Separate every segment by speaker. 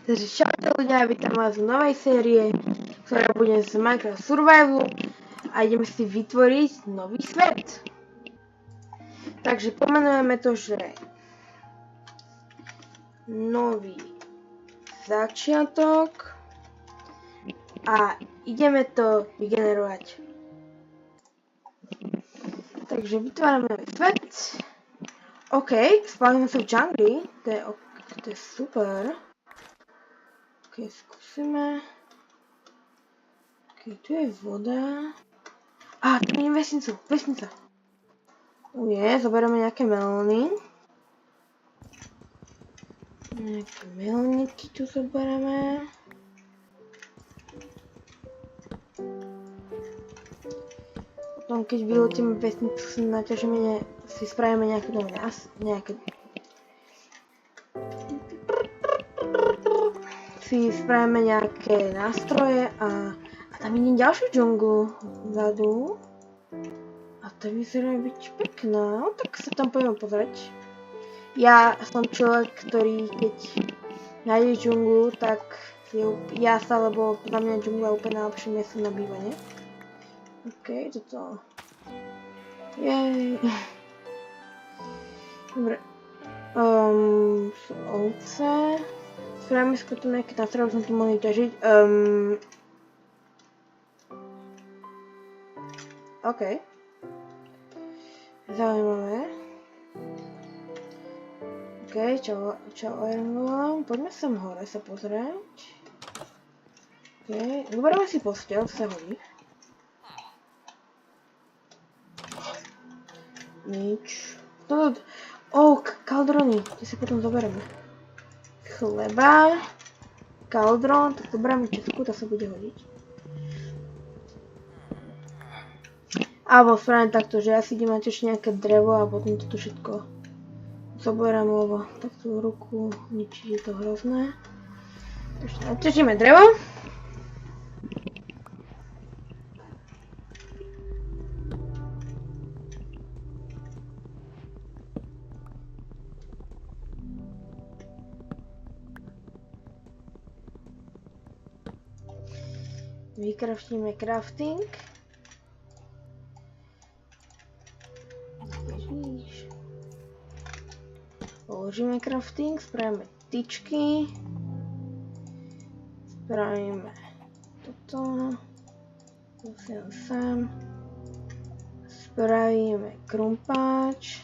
Speaker 1: Takže čaute ľudia, vítam vás v novej série, ktorá bude z Minecraft Survivalu a ideme si vytvoriť nový svet. Takže pomenujeme to, že nový začiatok a ideme to vygenerovať. Takže vytvárame nový svet. OK, spálime sa v džungli, to je super. Ok, skúsime. Ok, tu je voda. Á, tu je vesnica. Zoberieme nejaké melóny. Nejaké melóniky tu zoberieme. Potom keď vyletíme vesnicu, si spravíme nejaké spravíme nejaké nástroje a tam idem ďalšiu džunglu vzadu a to vyzerá byť pekná, no tak sa tam poďme pozrieť. Ja som človek, ktorý keď nájde džunglu, tak lebo za mňa džungla je úplne najlepšie miesto na bývanie. OK, toto. Jej. Dobre. Sú ovce. Spravíme si potom nejaké nástroje, aby sme tu mohli ťažiť. OK. Zaujímavé. OK, čau Iron. Poďme sem hore sa pozrieť. OK, zoberieme si posteľ, to sa hodí. Nič. Kaldrony, tie si potom zoberieme. Chleba, kaldron, tak zoberieme česku, to sa bude hodiť. Alebo spravím takto, že ja si idem mať ešte nejaké drevo a potom toto všetko zoberiem, lebo takto ruku ničiť je to hrozné. Ešte natečíme drevo. Vykraftíme crafting. Ježiš. Položíme crafting, spravíme tyčky. Spravíme toto. Sem. Spravíme krumpáč.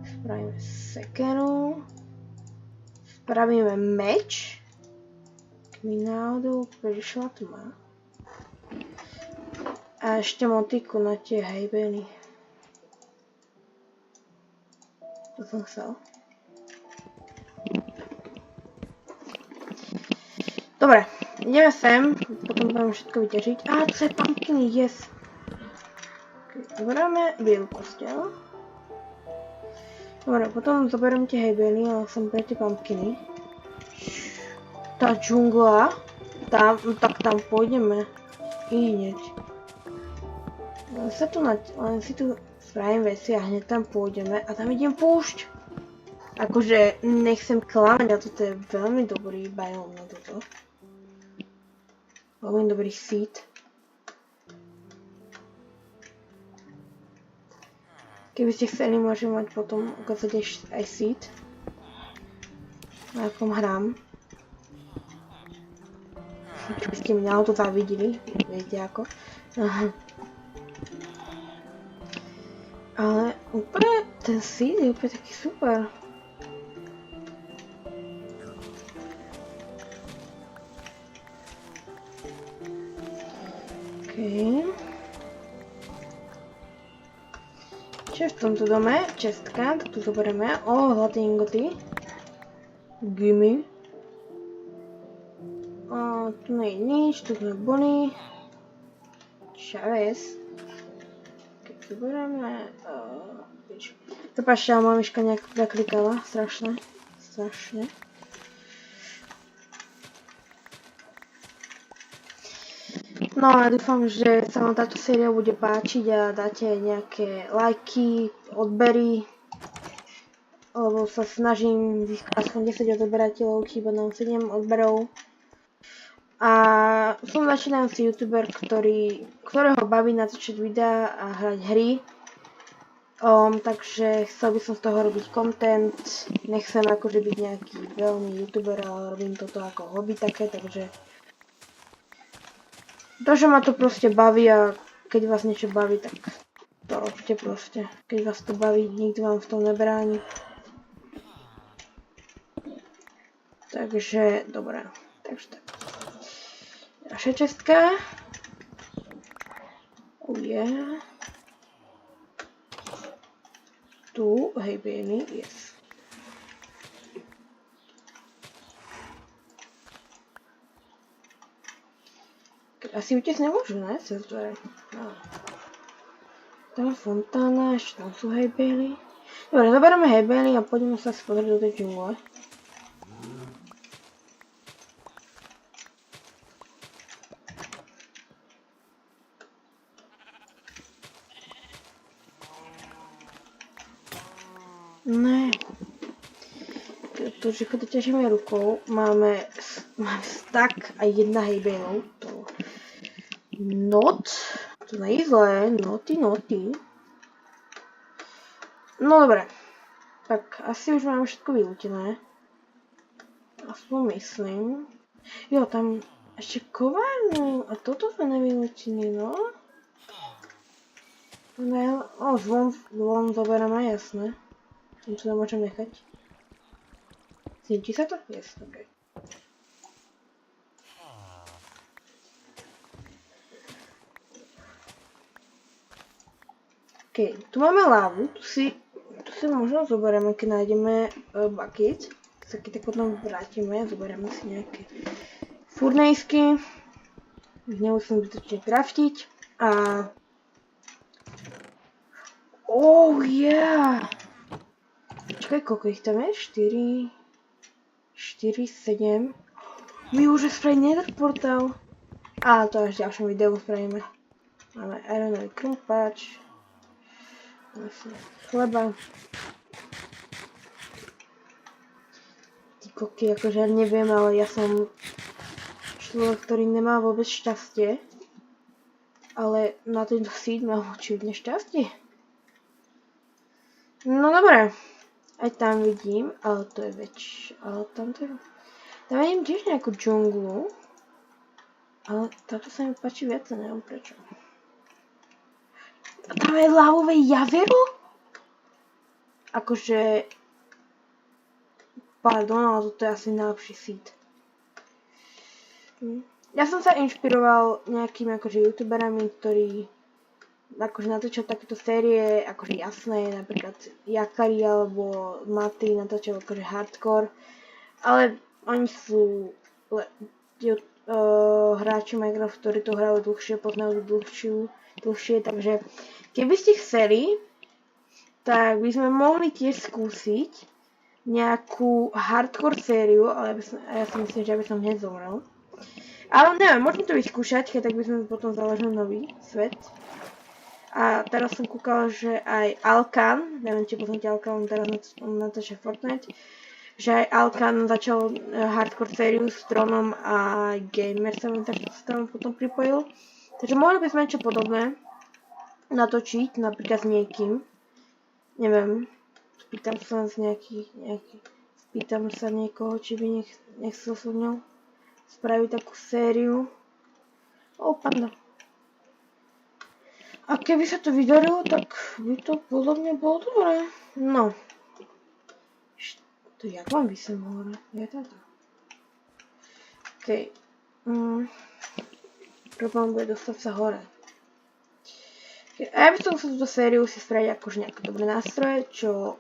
Speaker 1: Spravíme sekeru. Spravíme meč. Mi náhodou prišla tma. A ešte motiku na tie hejbeny. To som chcel. Dobre, ideme sem, potom budeme všetko vyťažiť. Á, to je pumpkiny, yes! Zoberieme bielu posteľ. Dobre, potom zoberiem tie hejbeny, ale som pre tie pumpkiny. Tá džungla, tak tam pôjdeme hneď. Len si tu spravím veci a hneď tam pôjdeme a tam idem púšť. Akože nechcem klamať, a toto je veľmi dobrý biom na toto. Veľmi dobrý seed. Keby ste chceli, môžem mať potom ukázať aj seed. Na akom hrám. Čo by ste mi na to závideli, viete ako. Ale úplne ten seed je úplne taký super. OK. Čo je v tomto dome? Čestka, tak tu zoberieme. Zlaté ingoty. Gimme. Tu nie je nič, tu sme boli. Čaves. Keď zoberieme... Prepáčte, ale moja myška nejak zaklikala. Strašne. No a dúfam, že sa vám táto séria bude páčiť a dáte nejaké lajky, odbery. lebo sa snažím získať aspoň 10 odberateľov, chýba nám 7 odberov. A som začínajúci youtuber, ktorého baví natáčať videá a hrať hry. Takže chcel by som z toho robiť content. Nechcem akože byť nejaký veľmi youtuber, ale robím toto ako hobby také, takže ma to proste baví a keď vás niečo baví, tak to robte proste. Keď vás to baví, nikto vám v tom nebráni. Takže, dobré. Takže tak. Ďalšia čestka. Oh yeah. Tu, hej baby, yes. Asi utiec nemôžu, ne? Cez dvere. No. Tam fontána, ešte tam sú hej baby. Dobre, zoberieme hej baby a poďme sa pozrieť do tej džungle. Ne. Pretože keď to ťažíme rukou, máme stack a jedna hejbejlov. To nie je zlé, noty. No dobre. Tak asi už máme všetko vylútené. Aspoň myslím. Jo, tam ešte kovárnu. A toto sme nevylútili, no. Zvon zoberieme, jasné. Tam sa nemôžem nechať. Svieti sa to? Yes, ok. Ok, tu máme lávu, tu si možno zoberieme, keď nájdeme bucket. Sa keď tak potom vrátime, zoberieme si nejaké furnejsky. Nemusím zbytočne craftiť. A... Oh yeah! Čakaj, koľko ich tam je? 4, 7. My už spravili nether portál. A to až v ďalšom videu spravíme. Máme ironový krumpáč. Máme si chleba. Ty koky, akože neviem, ale ja som človek, ktorý nemá vôbec šťastie. Ale na tento seed mám očividne šťastie. No dobré. Aj tam vidím, ale to je ale tam vidím tiež nejakú džunglu. Ale táto sa mi páči viac, neviem prečo. A tam je lávové jazero? Akože... Pardon, ale toto je asi najlepší seed. Ja som sa inšpiroval nejakými akože youtuberami, ktorí akože natáčal takéto série, akože jasné, napríklad Jakari alebo Maty natáčal akože hardcore, ale oni sú hráči Minecraft, ktorí to hrajú dlhšie, poznajú dlhšie, takže keby ste chceli, tak by sme mohli tiež skúsiť nejakú hardcore sériu, ale ja si myslím, že by som hneď zomrel. Ale neviem, môžeme to vyskúšať, keď tak by sme potom založili nový svet. A teraz som kúkala, že aj Alkan, neviem, či poznáte Alkan, on teraz natáča Fortnite, že aj Alkan začal hardcore sériu s Tronom a Gamer sa mi tak tam potom pripojil. Takže mohli by sme niečo podobné natočiť, napríklad s niekým. Neviem, spýtam sa niekoho, či by nechcel so mnou spraviť takú sériu. Pardon. A keby sa to vydarilo, tak by to podľa mňa bolo dobré. No. To jak mám vysem hore? Je táto. OK. Problém bude dostať sa hore. Okay. A ja by som sa túto sériu si spraviť akože nejaké dobré nástroje, čo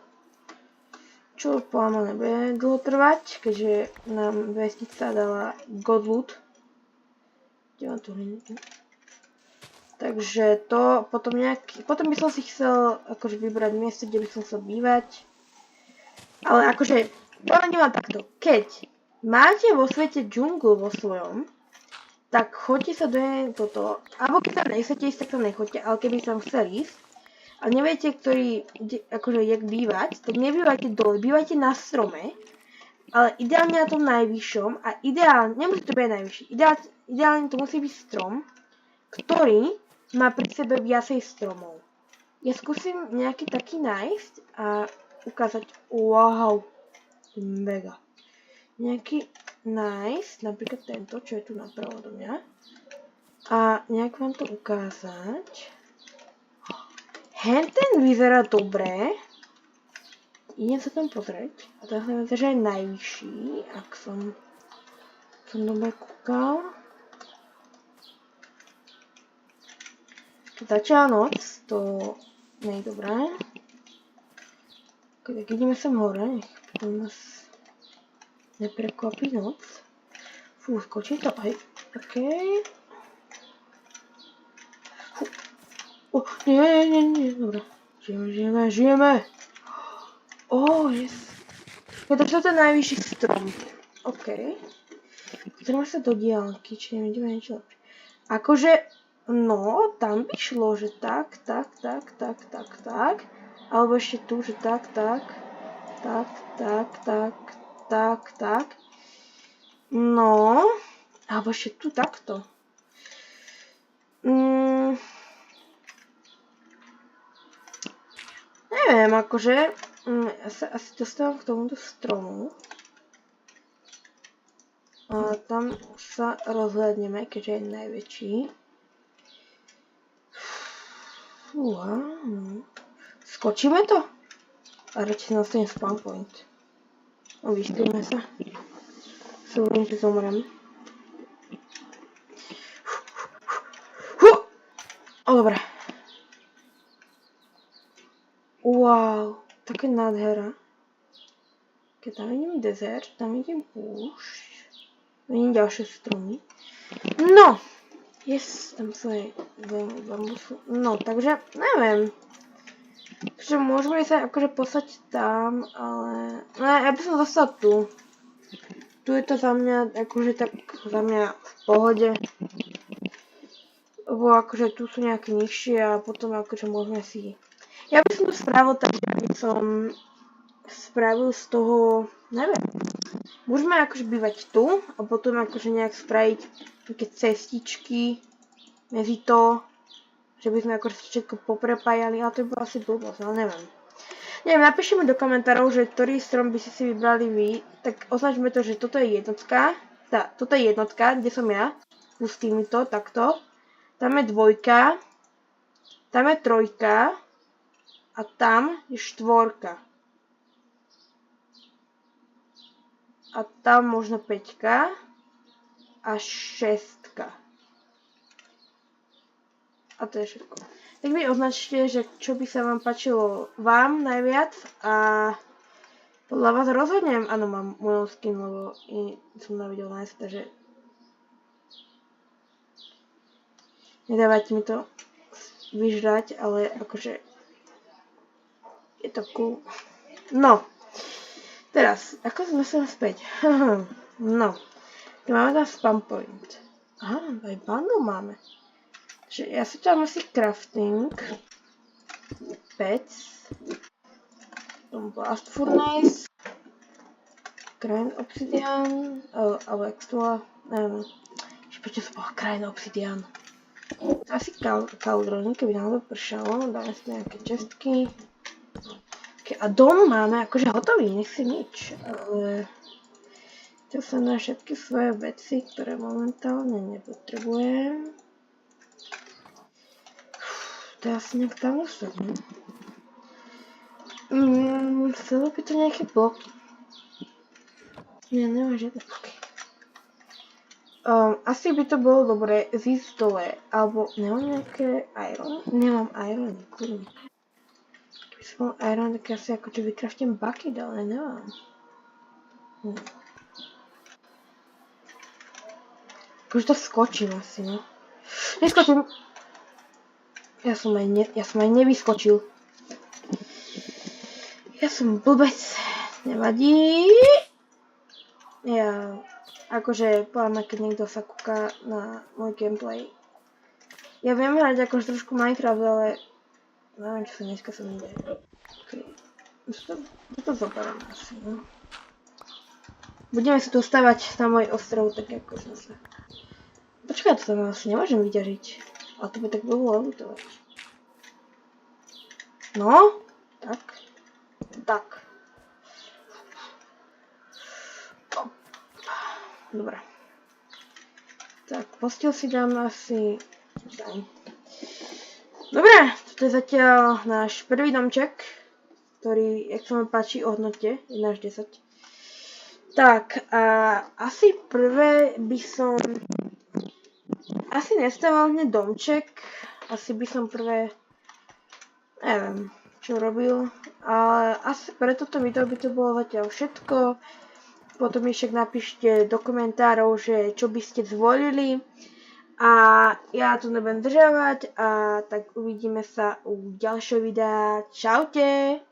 Speaker 1: poľa nebude dlho trvať, keďže nám vesnica dala Godloot. Kde mám tu hliníku? Takže to potom by som si chcel akože vybrať miesto, kde by som chcel bývať. Ale akože, poviem vám takto, keď máte vo svete džunglu vo svojom, tak choďte sa do toto, alebo keď tam nechcete ísť, tak tam nechoďte, ale keby som chcel ísť, a neviete, akože jak bývať, tak nebývajte dole, bývajte na strome, ale ideálne na tom najvyššom a nemusí to byť najvyšší, ideálne to musí byť strom, ktorý má pri sebe viacej stromov. Ja skúsim nejaký taký nájsť a ukázať, wow, mega. Nejaký nájsť, napríklad tento, čo je tu napravo do mňa. A nejak vám to ukázať. Ten vyzerá dobre. Idem sa tam pozrieť. A teraz sa vyzerá, že je najvyšší, ak som dobre kúkal. Keď začala noc, to nie je dobré. Tak ideme sem hore, nech potom nás neprekvapí noc. Fú, skočí to aj. Okej. Nie, dobre. Žijeme. Yes. Takže toto je najvyšší strom. OK. Pozrieme sa do diaľky, či nevidíme niečo lepšie. Akože, no, tam by šlo, že tak. Alebo ešte tu, že tak. No, alebo ešte tu takto. Neviem, akože, ja sa asi dostávam k tomuto stromu. A tam sa rozhľadneme, keďže je najväčší. Fúha, no. Skočíme to? A radšej nastane spawn point. No, vyspíme sa. Súhľadím, že zomrem. Dobre. Wow, také nádhera. Keď tam vidím desert, tam vidím púšť. Vidím ďalšie stromy. No! Tam sú aj bambusu. No, takže neviem. Takže môžeme sa akože poslať tam, ale... No, ja by som zostal tu. Tu je to za mňa, akože tak za mňa v pohode. Lebo akože tu sú nejaké nižšie a potom akože môžeme si... Ja by som to spravil tak, že by som spravil z toho, neviem, môžeme akože bývať tu a potom akože nejak spraviť také cestičky medzi to, že by sme akože všetko poprepájali, ale to by bolo asi blbosť, ale neviem. Neviem, napíšeme do komentárov, že ktorý strom by ste si vybrali vy, tak označme to, že toto je jednotka, toto je jednotka, kde som ja, s týmito, takto, tam je dvojka, tam je trojka, a tam je štvorka. A tam možno 5 a 6. A to je všetko. Tak mi označte, že čo by sa vám páčilo vám najviac a podľa vás rozhodnem. Áno, mám môj skin, lebo som nevedel nájsť, takže nedávajte mi to vyžrať, ale akože je to cool. No. Teraz, ako sme sa späť? No. Tu máme tam spawn point. Aha, aj bundle máme. Takže ja si tam asi crafting. Pets. Blast furnace. Grind obsidian. Alebo extra. Neviem. Prečo som bola grind obsidian? Asi cauldron, keby nám to pršalo. Dáme si nejaké čestky. A dom máme akože hotový, nech si nič, ale to sa na všetky svoje veci, ktoré momentálne nepotrebujem. To je asi nejak tam usadne. Chcelo by to nejaké bloky. Nie, nemám žiadne bloky. Asi by to bolo dobre zísť dole, alebo nemám nejaké iron? Nemám iron, kurva. Som iron, tak ja si akože vykraftím bucket, ale nemám. Akože to skočím asi, no. Neskočím. Ja som aj nevyskočil. Ja som blbec. Nevadí. Ja, akože, poviem, keď niekto sa kúka na môj gameplay. Ja viem hrať akože trošku Minecraft, ale Neviem, čo sa dneska sa mi deje. Okay. Toto zoberiem asi, no. Budeme sa tu stavať na môj ostrov, tak ako som sa... Počkaj, to sa asi nemôžem vyťažiť. A to by tak bolo lutovať. No, tak. Tak. Dobre. Tak, postel si dám asi... Dobre, toto je zatiaľ náš prvý domček, ktorý, jak sa mi páči, ohodnote 1 až 10. Tak, a asi prvé by som... Asi nestával hneď domček, asi by som prvé... Neviem, čo robil, ale asi pre toto video by to bolo zatiaľ všetko. Potom mi však napíšte do komentárov, že čo by ste zvolili. A ja tu nebudem zdržávať a tak uvidíme sa u ďalšieho videa. Čaute!